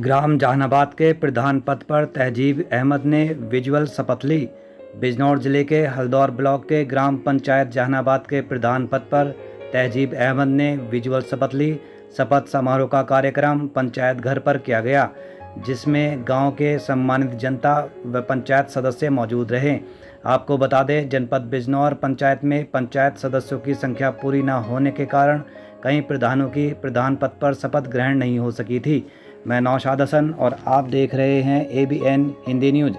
ग्राम जहानाबाद के प्रधान पद पर तहजीब अहमद ने विजुअल शपथ ली। बिजनौर जिले के हल्दौर ब्लॉक के ग्राम पंचायत जहानाबाद के प्रधान पद पर तहजीब अहमद ने विजुअल शपथ ली। शपथ समारोह का कार्यक्रम पंचायत घर पर किया गया, जिसमें गांव के सम्मानित जनता व पंचायत सदस्य मौजूद रहे। आपको बता दें, जनपद बिजनौर पंचायत में पंचायत सदस्यों की संख्या पूरी न होने के कारण कई प्रधानों की प्रधान पद पर शपथ ग्रहण नहीं हो सकी थी। मैं नौशाद हसन और आप देख रहे हैं ABN हिंदी न्यूज़।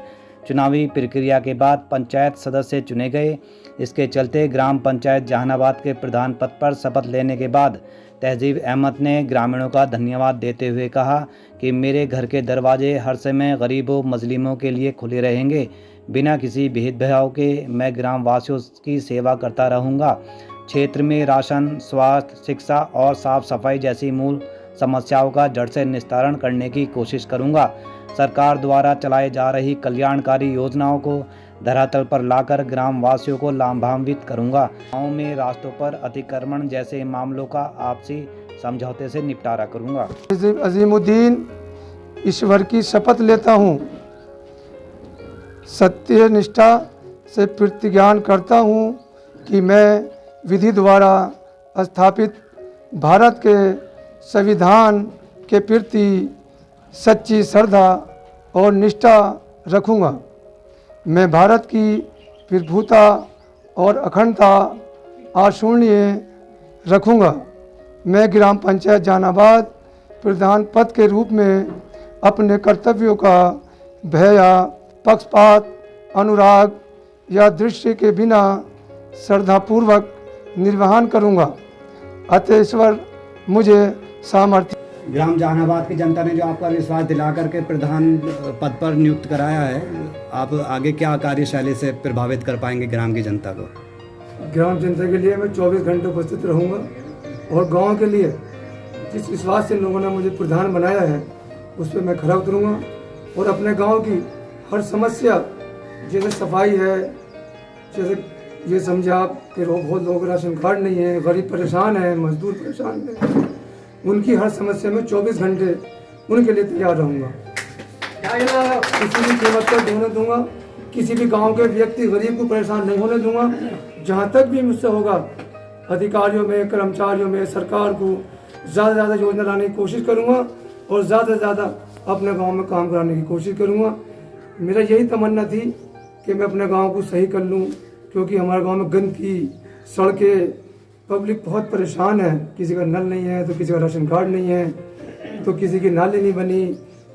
चुनावी प्रक्रिया के बाद पंचायत सदस्य चुने गए। इसके चलते ग्राम पंचायत जहानाबाद के प्रधान पद पर शपथ लेने के बाद तहजीब अहमद ने ग्रामीणों का धन्यवाद देते हुए कहा कि मेरे घर के दरवाजे हर समय गरीबों मजलूमों के लिए खुले रहेंगे। बिना किसी भेदभाव के मैं ग्राम वासियों की सेवा करता रहूँगा। क्षेत्र में राशन, स्वास्थ्य, शिक्षा और साफ सफाई जैसी मूल समस्याओं का जड़ से निस्तारण करने की कोशिश करूंगा। सरकार द्वारा चलाई जा रही कल्याणकारी योजनाओं को धरातल पर लाकर ग्राम वासियों को लाभान्वित करूंगा। गाँव में रास्तों पर अतिक्रमण जैसे मामलों का आपसी समझौते से निपटारा करूंगा। अजीमुद्दीन ईश्वर की शपथ लेता हूं। सत्य निष्ठा से प्रतिज्ञान करता हूं कि मैं विधि द्वारा स्थापित भारत के संविधान के प्रति सच्ची श्रद्धा और निष्ठा रखूंगा। मैं भारत की प्रभुता और अखंडता अक्षुण्य रखूंगा। मैं ग्राम पंचायत जहानाबाद प्रधान पद के रूप में अपने कर्तव्यों का भय या पक्षपात, अनुराग या दृष्टि के बिना श्रद्धापूर्वक निर्वहन करूंगा। अतः ईश्वर मुझे सामर्थ्य। ग्राम जहानाबाद की जनता ने जो आपका विश्वास दिला करके प्रधान पद पर नियुक्त कराया है, आप आगे क्या कार्यशैली से प्रभावित कर पाएंगे ग्राम की जनता को? ग्राम जनता के लिए मैं 24 घंटे उपस्थित रहूंगा और गांव के लिए जिस विश्वास से लोगों ने मुझे प्रधान बनाया है उस पर मैं खरा उतरूंगा और अपने गांव की हर समस्या, जैसे सफाई है, जैसे ये समझे आप कि बहुत लोग राशन कार्ड नहीं है, गरीब परेशान है, मजदूर परेशान है, उनकी हर समस्या में 24 घंटे उनके लिए तैयार रहूँगा। किसी भी कीमत पर होने दूंगा, किसी भी गांव के व्यक्ति गरीब को परेशान नहीं होने दूंगा। जहां तक भी मुझसे होगा, अधिकारियों में, कर्मचारियों में, सरकार को ज़्यादा से ज़्यादा योजना लाने की कोशिश करूँगा और ज़्यादा से ज़्यादा अपने गाँव में काम कराने की कोशिश करूँगा। मेरा यही तमन्ना थी कि मैं अपने गाँव को सही कर लूँ, क्योंकि हमारे गाँव में गंदगी, सड़कें, पब्लिक बहुत परेशान है। किसी का नल नहीं है तो किसी का राशन कार्ड नहीं है, तो किसी की नाली नहीं बनी,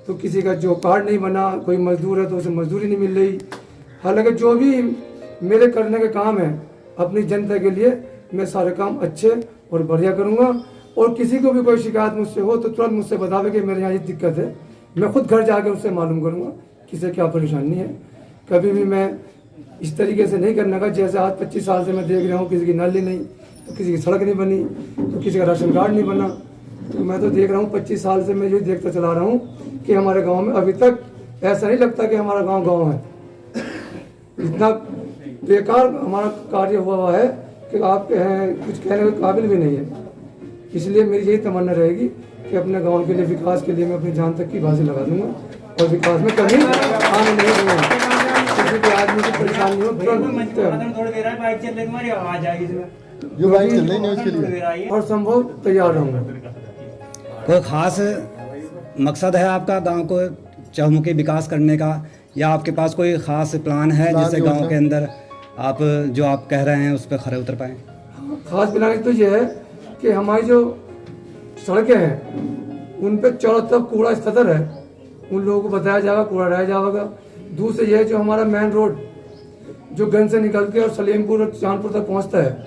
तो किसी का जो कार्ड नहीं बना, कोई मजदूर है तो उसे मजदूरी नहीं मिल रही। हालांकि जो भी मेरे करने के काम है अपनी जनता के लिए, मैं सारे काम अच्छे और बढ़िया करूँगा। और किसी को भी कोई शिकायत मुझसे हो तो तुरंत मुझसे बतावे कि मेरे यहाँ ये दिक्कत है। मैं खुद घर जाकर उससे मालूम करूँगा किसे क्या परेशानी है। कभी भी मैं इस तरीके से नहीं करने का जैसे आज 25 साल से मैं देख रहा हूँ, किसी की नाली नहीं, तो किसी की सड़क नहीं बनी, तो किसी का राशन कार्ड नहीं बना। तो मैं तो देख रहा हूँ 25 साल से मैं ये देखता चला रहा हूँ कि हमारे गांव में अभी तक ऐसा नहीं लगता कि हमारा गांव है। इतना बेकार हमारा कार्य हुआ है कि आप कुछ कहने के काबिल भी नहीं है। इसलिए मेरी यही तमन्ना रहेगी कि अपने गाँव के लिए, विकास के लिए मैं अपनी जान तक की बाजी लगा दूंगा और विकास में कभी आने नहीं दूंगा। किसी भी आदमी की परेशानी हो और संभव तैयार रहूंगा। कोई खास मकसद है आपका गांव को चहुमुखी विकास करने का, या आपके पास कोई खास प्लान है जिससे गांव के अंदर आप जो आप कह रहे हैं उस पर खरे उतर पाएं? खास प्लान तो ये है कि हमारी जो सड़कें हैं उन पर चारों तरफ कूड़ा स्तर है, उन लोगों को बताया जाएगा, कूड़ा रह जाएगा। दूसरे ये जो हमारा मेन रोड जो गंज से निकल के और सलीमपुर और चांदपुर तक पहुंचता है,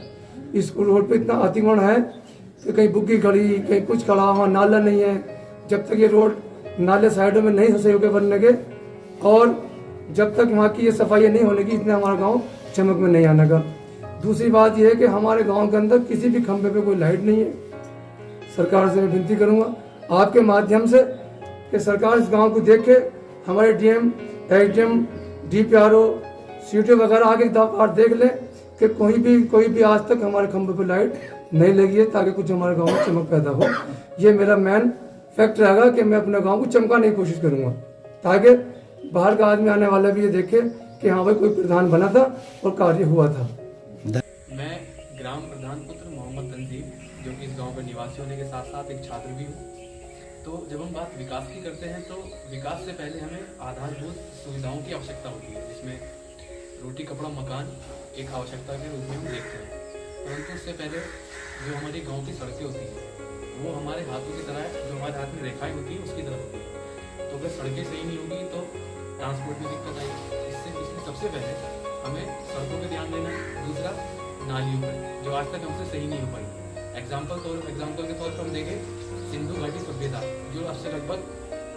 इस रोड पे इतना अतिक्रमण है कि कहीं बुग्गी खड़ी, कहीं कुछ खड़ा, वहाँ नाला नहीं है। जब तक ये रोड नाले साइडों में नहीं सही होकर बनने के और जब तक वहाँ की ये सफाई नहीं होने की, इतना हमारा गाँव चमक में नहीं आने का। दूसरी बात यह है कि हमारे गाँव के अंदर किसी भी खंभे पे कोई लाइट नहीं है। सरकार से मैं विनती करूँगा आपके माध्यम से कि सरकार इस गाँव को देख के हमारे DM, SDM, DPRO, सीटें वगैरह आगे बार देख लें कि कोई भी आज तक हमारे खंभे पर लाइट नहीं लगी है, ताकि कुछ हमारे गांव में चमक पैदा हो। ये मेरा मेन फैक्ट रहेगा कि मैं अपने गांव को चमकाने की कोशिश करूंगा, ताकि बाहर का आदमी आने वाला भी ये देखे कि हाँ भाई कोई प्रधान बना था और कार्य हुआ था। मैं ग्राम प्रधान पुत्र मोहम्मद तंजीम, जो कि इस गांव का निवासी होने के साथ साथ एक छात्र भी हूँ। तो जब हम बात विकास की करते हैं तो विकास से पहले हमें आधारभूत सुविधाओं की आवश्यकता होती है, जिसमें रोटी कपड़ा मकान एक आवश्यकता के रूप में हम देखते हैं। परंतु उससे पहले जो हमारी गांव की सड़कें होती हैं वो हमारे हाथों की तरह है, जो हमारे हाथ में रेखाएं होती है उसकी तरह होती है। तो अगर सड़कें सही नहीं होगी तो ट्रांसपोर्ट में दिक्कत आएगी। इसलिए सबसे पहले हमें सड़कों पर ध्यान देना है। दूसरा, नालियों पर, जो आज तक हमसे सही नहीं हो पाई। एग्जाम्पल के तौर पर हम देखें सिंधु घाटी सभ्यता, जो आज से लगभग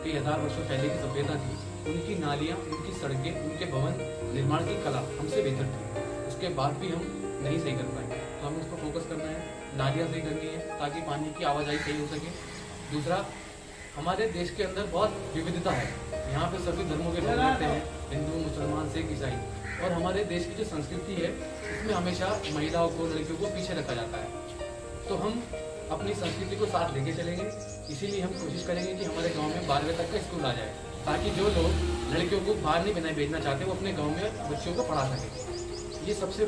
कई हजार वर्षों पहले की सभ्यता थी, उनकी नालियाँ, उनकी सड़कें, उनके भवन निर्माण की कला हमसे बेहतर थी। उसके बाद भी हम नहीं सही कर पाए, तो हमें उस पर फोकस करना है, नालियाँ सही करनी है ताकि पानी की आवाजाही सही हो सके। दूसरा, हमारे देश के अंदर बहुत विविधता है, यहाँ पे सभी धर्मों के लोग रहते हैं, हिंदू मुसलमान सिख ईसाई, और हमारे देश की जो संस्कृति है उसमें हमेशा महिलाओं को लड़कियों को पीछे रखा जाता है। तो हम अपनी संस्कृति को साथ लेके चलेंगे, इसीलिए हम कोशिश करेंगे कि हमारे गांव में 12वीं तक का स्कूल आ जाए, ताकि जो लोग लड़कियों को बाहर नहीं भेजना चाहते वो अपने गांव में बच्चों को पढ़ा सकें। ये सबसे